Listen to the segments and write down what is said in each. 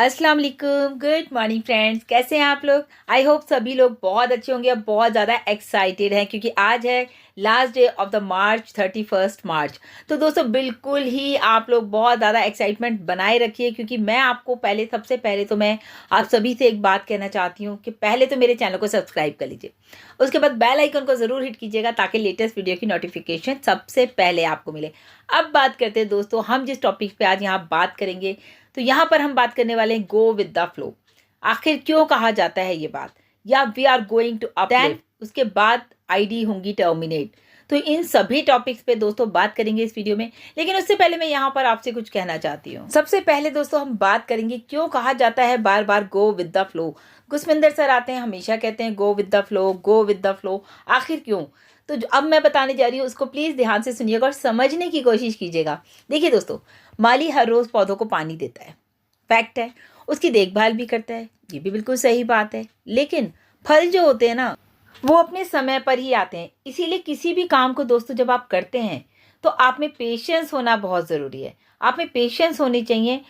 अस्सलाम वालेकुम, good morning friends. कैसे हैं आप लोग? आई होप सभी लोग बहुत अच्छे होंगे और बहुत ज़्यादा एक्साइटेड हैं क्योंकि आज है लास्ट डे ऑफ द मार्च 31 मार्च। तो दोस्तों बिल्कुल ही आप लोग बहुत ज़्यादा एक्साइटमेंट बनाए रखिए क्योंकि मैं आपको सबसे पहले तो मैं आप सभी से एक बात कहना चाहती हूँ कि पहले तो मेरे चैनल को सब्सक्राइब कर लीजिए, उसके बाद बेल आइकन को ज़रूर हिट कीजिएगा ताकि लेटेस्ट वीडियो की नोटिफिकेशन सबसे पहले आपको मिले। अब बात करते हैं दोस्तों, हम जिस टॉपिक पे आज यहाँ बात करेंगे तो यहाँ पर हम बात करने वाले हैं गो विद द फ्लो। आखिर क्यों कहा जाता है ये बात, या we are going to up, then उसके बाद आईडी होंगी टर्मिनेट। तो इन सभी टॉपिक्स पे दोस्तों बात करेंगे इस वीडियो में, लेकिन उससे पहले मैं यहाँ पर आपसे कुछ कहना चाहती हूँ। सबसे पहले दोस्तों हम बात करेंगे क्यों कहा जाता है बार बार go with the flow. Gurvinder sir आते हैं, हमेशा कहते हैं go with the flow, go with the flow. आखिर क्यों? तो अब मैं बताने जा रही हूँ, उसको प्लीज़ ध्यान से सुनिएगा और समझने की कोशिश कीजिएगा। देखिए दोस्तों, माली हर रोज़ पौधों को पानी देता है, फैक्ट है, उसकी देखभाल भी करता है, ये भी बिल्कुल सही बात है। लेकिन फल जो होते हैं ना, वो अपने समय पर ही आते हैं। इसीलिए किसी भी काम को दोस्तों जब आप करते हैं तो आप में पेशेंस होना बहुत ज़रूरी है। आप में पेशेंस होनी चाहिए।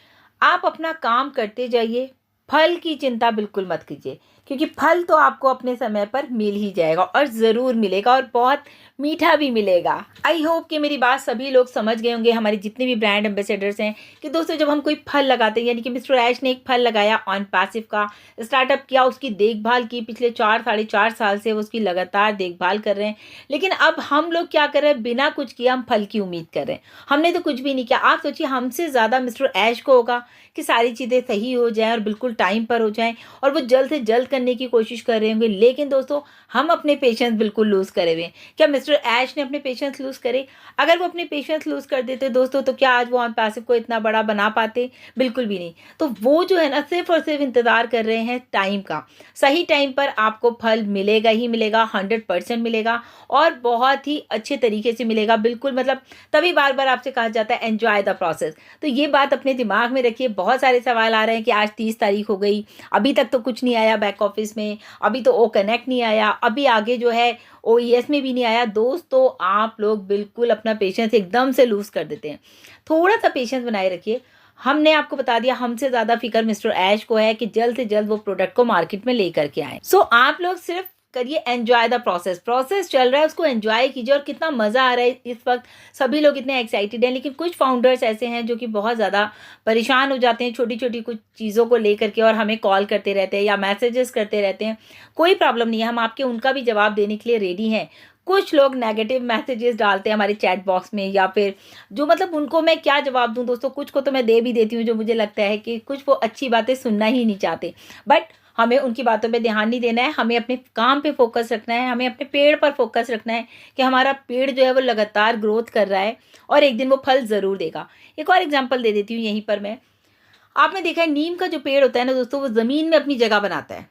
आप अपना काम करते जाइए, फल की चिंता बिल्कुल मत कीजिए क्योंकि फल तो आपको अपने समय पर मिल ही जाएगा और ज़रूर मिलेगा और बहुत मीठा भी मिलेगा। आई होप कि मेरी बात सभी लोग समझ गए होंगे, हमारे जितने भी ब्रांड एम्बेसडर्स हैं, कि दोस्तों जब हम कोई फल लगाते हैं, यानी कि मिस्टर ऐश ने एक फल लगाया, ऑन पैसिव का स्टार्टअप किया, उसकी देखभाल की, पिछले 4 साढ़े 4 साल से वो उसकी लगातार देखभाल कर रहे हैं। लेकिन अब हम लोग क्या कर रहे हैं, बिना कुछ किया हम फल की उम्मीद कर रहे हैं। हमने तो कुछ भी नहीं किया। आप सोचिए, हमसे ज़्यादा मिस्टर ऐश को होगा कि सारी चीज़ें सही हो जाएं और बिल्कुल टाइम पर हो जाएं, और वो जल्द से जल्द करने की कोशिश कर रहे होंगे। लेकिन दोस्तों हम अपने पेशेंस बिल्कुल लूज़ करे हुए हैं। क्या मिस्टर ऐश ने अपने पेशेंस लूज़ करे? अगर वो अपने पेशेंस लूज़ कर देते दोस्तों, तो क्या आज वो ऑन पैसिव को इतना बड़ा बना पाते? बिल्कुल भी नहीं। तो वो जो है ना, सिर्फ और सिर्फ इंतज़ार कर रहे हैं टाइम का। सही टाइम पर आपको फल मिलेगा ही मिलेगा, 100% मिलेगा और बहुत ही अच्छे तरीके से मिलेगा। बिल्कुल मतलब तभी बार बार आपसे कहा जाता है एन्जॉय द प्रोसेस। तो ये बात अपने दिमाग में रखिए। बहुत सारे सवाल आ रहे हैं कि आज 30 तारीख हो गई, अभी तक तो कुछ नहीं आया बैक ऑफिस में, अभी तो ओ कनेक्ट नहीं आया, अभी आगे जो है OES में भी नहीं आया। दोस्तों आप लोग बिल्कुल अपना पेशेंस एकदम से लूज़ कर देते हैं। थोड़ा सा पेशेंस बनाए रखिए। हमने आपको बता दिया, हमसे ज़्यादा फिक्र मिस्टर ऐश को है कि जल्द से जल्द वो प्रोडक्ट को मार्केट में लेकर के आए। सो आप लोग सिर्फ करिए एंजॉय द प्रोसेस। प्रोसेस चल रहा है, उसको एंजॉय कीजिए। और कितना मज़ा आ रहा है इस वक्त, सभी लोग इतने एक्साइटेड हैं। लेकिन कुछ फाउंडर्स ऐसे हैं जो कि बहुत ज़्यादा परेशान हो जाते हैं छोटी छोटी कुछ चीज़ों को लेकर के, और हमें कॉल करते रहते हैं या मैसेजेस करते रहते हैं। कोई प्रॉब्लम नहीं है, हम आपके उनका भी जवाब देने के लिए रेडी हैं। कुछ लोग नेगेटिव मैसेजेस डालते हैं हमारे चैट बॉक्स में, या फिर जो मतलब उनको मैं क्या जवाब दूं दोस्तों। कुछ को तो मैं दे भी देती हूँ, जो मुझे लगता है कि कुछ वो अच्छी बातें सुनना ही नहीं चाहते। बट हमें उनकी बातों पे ध्यान नहीं देना है, हमें अपने काम पे फोकस रखना है, हमें अपने पेड़ पर फोकस रखना है कि हमारा पेड़ जो है वो लगातार ग्रोथ कर रहा है और एक दिन वो फल ज़रूर देगा। एक और एग्जांपल दे देती हूँ यहीं पर मैं। आपने देखा है नीम का जो पेड़ होता है ना दोस्तों, वो ज़मीन में अपनी जगह बनाता है।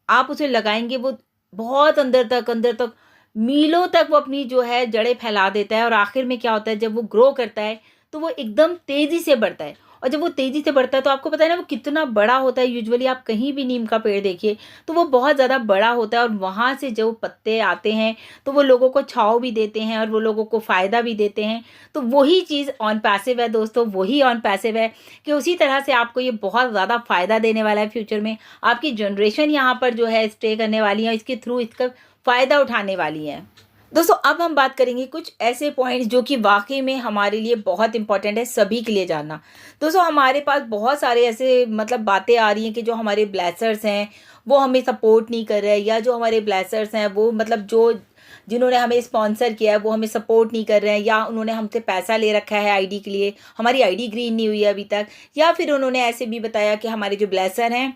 आप उसे लगाएंगे, वो बहुत अंदर तक मीलों तक वो अपनी जो है जड़ें फैला देता है, और आखिर में क्या होता है, जब वो ग्रो करता है तो वो एकदम तेज़ी से बढ़ता है। और जब वो तेज़ी से बढ़ता है तो आपको पता है ना वो कितना बड़ा होता है। यूजुअली आप कहीं भी नीम का पेड़ देखिए तो वो बहुत ज़्यादा बड़ा होता है, और वहाँ से जो पत्ते आते हैं तो वो लोगों को छाँव भी देते हैं और वो लोगों को फ़ायदा भी देते हैं। तो वही चीज़ ऑन पैसिव है दोस्तों, वही ऑन पैसिव है कि उसी तरह से आपको ये बहुत ज़्यादा फ़ायदा देने वाला है। फ्यूचर में आपकी जनरेशन यहाँ पर जो है स्टे करने वाली है, इसके थ्रू इसका फ़ायदा उठाने वाली है। दोस्तों अब हम बात करेंगे कुछ ऐसे पॉइंट्स जो कि वाकई में हमारे लिए बहुत इंपॉर्टेंट है, सभी के लिए जानना। दोस्तों हमारे पास बहुत सारे ऐसे मतलब बातें आ रही हैं कि जो हमारे ब्लेसर्स हैं वो हमें सपोर्ट नहीं कर रहे हैं, या जो हमारे ब्लेसर्स हैं वो मतलब जो जिन्होंने हमें स्पॉन्सर किया है वो हमें सपोर्ट नहीं कर रहे हैं, या उन्होंने हमसे पैसा ले रखा है आईडी के लिए, हमारी आईडी ग्रीन नहीं हुई है अभी तक, या फिर उन्होंने ऐसे भी बताया कि हमारे जो ब्लेसर हैं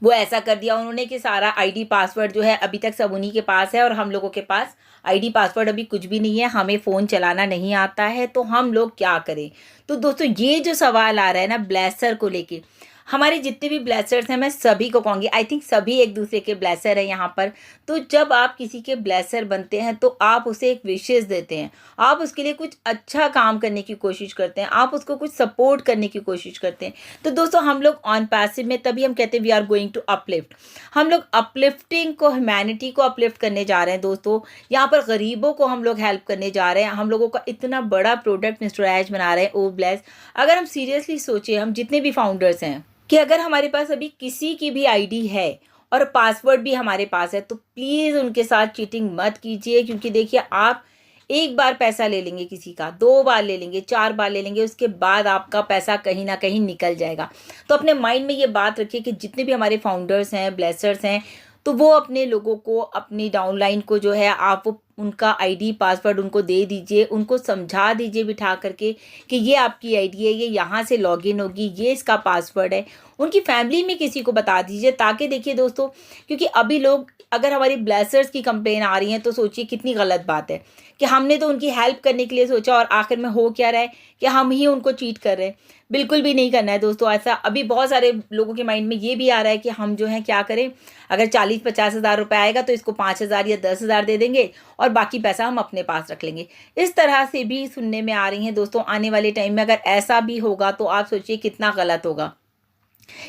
वो ऐसा कर दिया उन्होंने कि सारा आईडी पासवर्ड जो है अभी तक सब उन्हीं के पास है और हम लोगों के पास आईडी पासवर्ड अभी कुछ भी नहीं है, हमें फ़ोन चलाना नहीं आता है, तो हम लोग क्या करें। तो दोस्तों ये जो सवाल आ रहा है ना ब्लेसर को लेके, हमारे जितने भी ब्लेसर्स हैं मैं सभी को कहूँगी, आई थिंक सभी एक दूसरे के ब्लेसर हैं यहाँ पर। तो जब आप किसी के ब्लेसर बनते हैं तो आप उसे एक विशेष देते हैं, आप उसके लिए कुछ अच्छा काम करने की कोशिश करते हैं, आप उसको कुछ सपोर्ट करने की कोशिश करते हैं। तो दोस्तों हम लोग ऑन पैसिव में तभी हम कहते हैं we are going to uplift. हम लोग अपलिफ्टिंग को, ह्यूमैनिटी को अपलिफ्ट करने जा रहे हैं दोस्तों। यहाँ पर गरीबों को हम लोग हेल्प करने जा रहे हैं। हम लोगों का इतना बड़ा प्रोडक्ट मिस्टर ऐश बना रहे हैं, ओ ब्लेस। अगर हम सीरियसली सोचें, हम जितने भी फाउंडर्स हैं, कि अगर हमारे पास अभी किसी की भी आईडी है और पासवर्ड भी हमारे पास है तो प्लीज़ उनके साथ चीटिंग मत कीजिए, क्योंकि देखिए आप एक बार पैसा ले लेंगे किसी का, 2 बार ले लेंगे, 4 बार ले लेंगे, उसके बाद आपका पैसा कहीं न कहीं निकल जाएगा। तो अपने माइंड में ये बात रखिए कि जितने भी हमारे फाउंडर्स हैं, ब्लेसर्स हैं, तो वो अपने लोगों को, अपनी डाउनलाइन को जो है आप वो उनका आईडी पासवर्ड उनको दे दीजिए, उनको समझा दीजिए बिठा करके कि ये आपकी आईडी है, ये यहाँ से लॉगिन होगी, ये इसका पासवर्ड है। उनकी फैमिली में किसी को बता दीजिए, ताकि देखिए दोस्तों, क्योंकि अभी लोग, अगर हमारी ब्लेसर्स की कंप्लेन आ रही है तो सोचिए कितनी गलत बात है कि हमने तो उनकी हेल्प करने के लिए सोचा और आखिर में हो क्या रहा है कि हम ही उनको चीट कर रहे हैं। बिल्कुल भी नहीं करना है दोस्तों ऐसा। अभी बहुत सारे लोगों के माइंड में ये भी आ रहा है कि हम जो है क्या करें, अगर 40-50 हज़ार रुपये आएगा तो इसको 5,000 या 10,000 दे देंगे और बाकी पैसा हम अपने पास रख लेंगे। इस तरह से भी सुनने में आ रही हैं दोस्तों। आने वाले टाइम में अगर ऐसा भी होगा तो आप सोचिए कितना गलत होगा,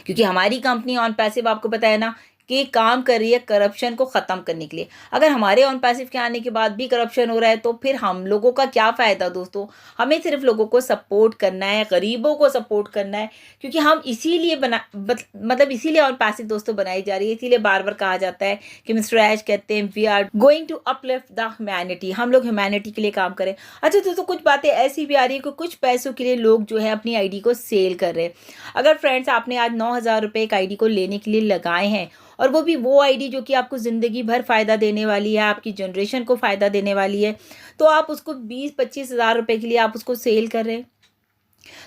क्योंकि हमारी कंपनी ऑन पैसिव आपको पता है ना कि काम कर रही है करप्शन को ख़त्म करने के लिए। अगर हमारे ऑन पैसिव के आने के बाद भी करप्शन हो रहा है तो फिर हम लोगों का क्या फ़ायदा दोस्तों। हमें सिर्फ लोगों को सपोर्ट करना है, गरीबों को सपोर्ट करना है, क्योंकि हम इसीलिए मतलब इसीलिए ऑन पैसिव दोस्तों बनाई जा रही है। इसीलिए बार बार कहा जाता है कि मिस्टर ऐश कहते हैं we are going to uplift the humanity, हम लोग ह्यूमैनिटी के लिए काम करें। अच्छा दोस्तों, कुछ बातें ऐसी भी आ रही है कि कुछ पैसों के लिए लोग जो है अपनी आईडी को सेल कर रहे हैं। अगर फ्रेंड्स आपने आज 9,000 रुपये एक आईडी को लेने के लिए लगाए हैं, और वो भी वो आईडी जो कि आपको ज़िंदगी भर फ़ायदा देने वाली है, आपकी जनरेशन को फ़ायदा देने वाली है, तो आप उसको 20-25 हज़ार रुपये के लिए आप उसको सेल कर रहे हैं।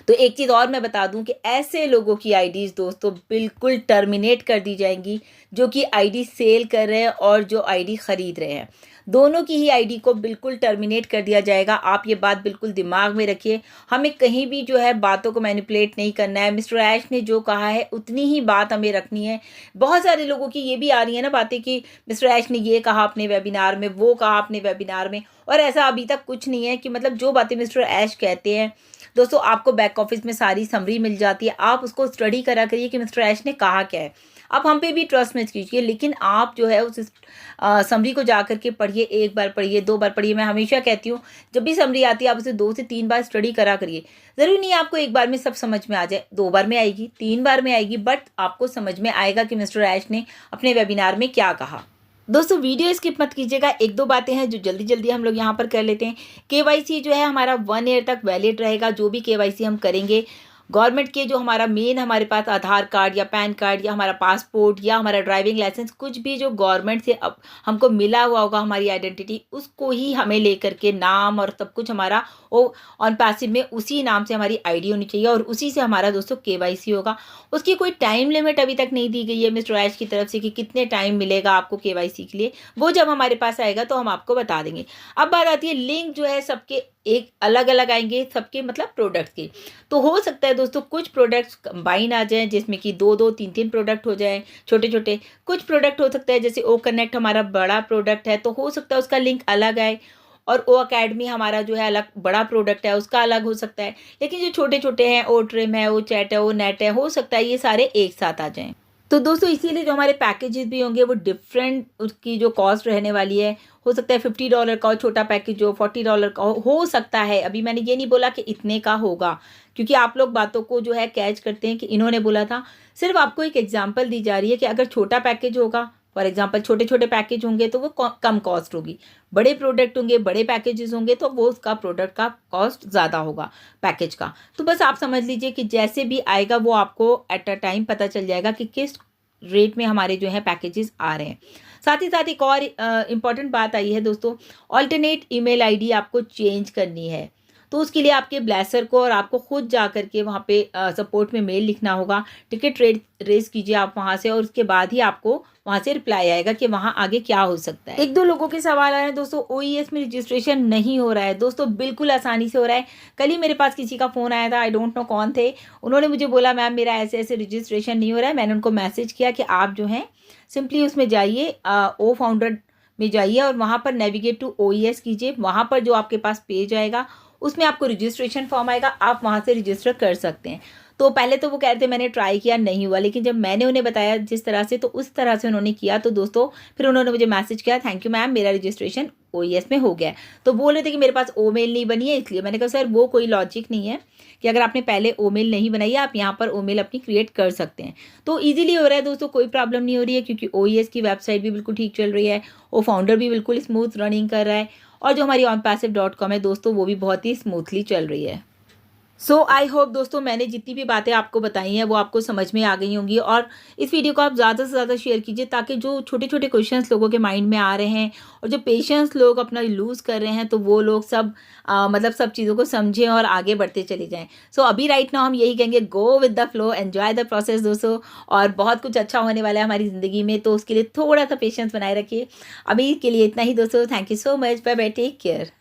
तो एक चीज़ और मैं बता दूं कि ऐसे लोगों की आईडीज़ दोस्तों बिल्कुल टर्मिनेट कर दी जाएंगी, जो कि आईडी सेल कर रहे हैं और जो आईडी ख़रीद रहे हैं। दोनों की ही आईडी को बिल्कुल टर्मिनेट कर दिया जाएगा। आप ये बात बिल्कुल दिमाग में रखिए। हमें कहीं भी जो है बातों को मैनिपुलेट नहीं करना है। मिस्टर ऐश ने जो कहा है उतनी ही बात हमें रखनी है। बहुत सारे लोगों की ये भी आ रही है ना बातें कि मिस्टर ऐश ने ये कहा अपने वेबिनार में, वो कहा अपने वेबिनार में, और ऐसा अभी तक कुछ नहीं है कि मतलब जो बातें मिस्टर ऐश कहते हैं दोस्तों, आपको बैक ऑफिस में सारी समरी मिल जाती है। आप उसको स्टडी करा करिए कि मिस्टर ऐश ने कहा क्या है। आप हम पे भी ट्रस्ट मत कीजिए, लेकिन आप जो है उस समरी को जा कर के पढ़िए। 1 बार पढ़िए, 2 बार पढ़िए। मैं हमेशा कहती हूँ जब भी समरी आती है आप उसे 2 से 3 बार स्टडी करा करिए। ज़रूरी नहीं आपको 1 बार में सब समझ में आ जाए, 2 बार में आएगी, 3 बार में आएगी, बट आपको समझ में आएगा कि मिस्टर ऐश ने अपने वेबिनार में क्या कहा। दोस्तों वीडियो स्किप मत कीजिएगा। 1-2 बातें हैं जो जल्दी जल्दी हम लोग यहाँ पर कर लेते हैं। केवाईसी जो है हमारा 1 ईयर तक वैलिड रहेगा। जो भी केवाईसी हम करेंगे गवर्नमेंट के, जो हमारा मेन हमारे पास आधार कार्ड या पैन कार्ड या हमारा पासपोर्ट या हमारा ड्राइविंग लाइसेंस, कुछ भी जो गवर्नमेंट से अब हमको मिला हुआ होगा हमारी आइडेंटिटी, उसको ही हमें लेकर के नाम और सब कुछ हमारा वो ऑन पैसिव में उसी नाम से हमारी आईडी होनी चाहिए और उसी से हमारा दोस्तों केवाईसी होगा। उसकी कोई टाइम लिमिट अभी तक नहीं दी गई है मिस्टर ऐश की तरफ से कि कितने टाइम मिलेगा आपको केवाईसी के लिए। वो जब हमारे पास आएगा तो हम आपको बता देंगे। अब बात आती है लिंक जो है सबके एक अलग अलग आएंगे, सबके मतलब प्रोडक्ट्स के। तो हो सकता है दोस्तों कुछ प्रोडक्ट्स कंबाइन आ जाएं, जिसमें कि 2-2 3-3 प्रोडक्ट हो जाएं छोटे छोटे। कुछ प्रोडक्ट हो सकता है जैसे ओ कनेक्ट हमारा बड़ा प्रोडक्ट है तो हो सकता है उसका लिंक अलग आए, और ओ अकेडमी हमारा जो है अलग बड़ा प्रोडक्ट है उसका अलग हो सकता है। लेकिन जो छोटे छोटे हैं, ओ ट्रिम है, ओ चैट है, ओ नेट है, हो सकता है ये सारे एक साथ आ जाएं। तो दोस्तों इसीलिए जो हमारे पैकेजेस भी होंगे वो डिफरेंट, उसकी जो कॉस्ट रहने वाली है, हो सकता है $50 का हो छोटा पैकेज, जो $40 का हो सकता है। अभी मैंने ये नहीं बोला कि इतने का होगा, क्योंकि आप लोग बातों को जो है कैच करते हैं कि इन्होंने बोला था। सिर्फ आपको एक एग्जांपल दी जा रही है कि अगर छोटा पैकेज होगा, फॉर एग्जांपल छोटे छोटे पैकेज होंगे तो वो कम कॉस्ट होगी, बड़े प्रोडक्ट होंगे, बड़े पैकेजेस होंगे तो वो उसका प्रोडक्ट का कॉस्ट ज़्यादा होगा पैकेज का। तो बस आप समझ लीजिए कि जैसे भी आएगा वो आपको एट अ टाइम पता चल जाएगा कि किस रेट में हमारे जो है पैकेजेस आ रहे हैं। साथ ही साथ एक और इम्पॉर्टेंट बात आई है दोस्तों, ऑल्टरनेट ईमेल आईडी आपको चेंज करनी है। तो उसके लिए आपके ब्लेसर को और आपको खुद जा करके वहाँ पे सपोर्ट में मेल लिखना होगा। टिकट रेज कीजिए आप वहाँ से, और उसके बाद ही आपको वहाँ से रिप्लाई आएगा कि वहाँ आगे क्या हो सकता है। 1-2 लोगों के सवाल आ रहे हैं दोस्तों, OES में रजिस्ट्रेशन नहीं हो रहा है। दोस्तों बिल्कुल आसानी से हो रहा है। कल ही मेरे पास किसी का फ़ोन आया था, आई डोंट नो कौन थे, उन्होंने मुझे बोला मैम मेरा ऐसे ऐसे रजिस्ट्रेशन नहीं हो रहा है। मैंने उनको मैसेज किया कि आप जो हैं सिंपली उसमें जाइए, ओ फाउंडर में जाइए और वहाँ पर नेविगेट टू OES कीजिए। वहाँ पर जो आपके पास पेज आएगा उसमें आपको रजिस्ट्रेशन फॉर्म आएगा, आप वहाँ से रजिस्टर कर सकते हैं। तो पहले तो वो कह रहे थे मैंने ट्राई किया नहीं हुआ, लेकिन जब मैंने उन्हें बताया जिस तरह से, तो उस तरह से उन्होंने किया। तो दोस्तों फिर उन्होंने मुझे मैसेज किया, थैंक यू मैम, मेरा रजिस्ट्रेशन ओईएस में हो गया है। तो बोल रहे थे कि मेरे पास ओ मेल नहीं बनी है इसलिए। मैंने कहा सर वो कोई लॉजिक नहीं है कि अगर आपने पहले ओ मेल नहीं बनाई है, आप यहाँ पर ओ मेल अपनी क्रिएट कर सकते हैं। तो ईजिली हो रहा है दोस्तों, कोई प्रॉब्लम नहीं हो रही है, क्योंकि ओईएस की वेबसाइट भी बिल्कुल ठीक चल रही है, वो फाउंडर भी बिल्कुल स्मूथ रनिंग कर रहा है, और जो हमारी onpassive.com है दोस्तों, वो भी बहुत ही स्मूथली चल रही है। सो आई होप दोस्तों मैंने जितनी भी बातें आपको बताई हैं वो आपको समझ में आ गई होंगी, और इस वीडियो को आप ज़्यादा से ज़्यादा शेयर कीजिए, ताकि जो छोटे छोटे क्वेश्चंस लोगों के माइंड में आ रहे हैं और जो पेशेंस लोग अपना लूज़ कर रहे हैं, तो वो लोग सब मतलब सब चीज़ों को समझें और आगे बढ़ते चले जाएं। सो अभी राइट नाउ हम यही कहेंगे, गो with the flow, enjoy the process दोस्तों, और बहुत कुछ अच्छा होने वाला है हमारी ज़िंदगी में, तो उसके लिए थोड़ा सा पेशेंस बनाए रखिए। अभी के लिए इतना ही दोस्तों, thank you so much, bye bye, take care.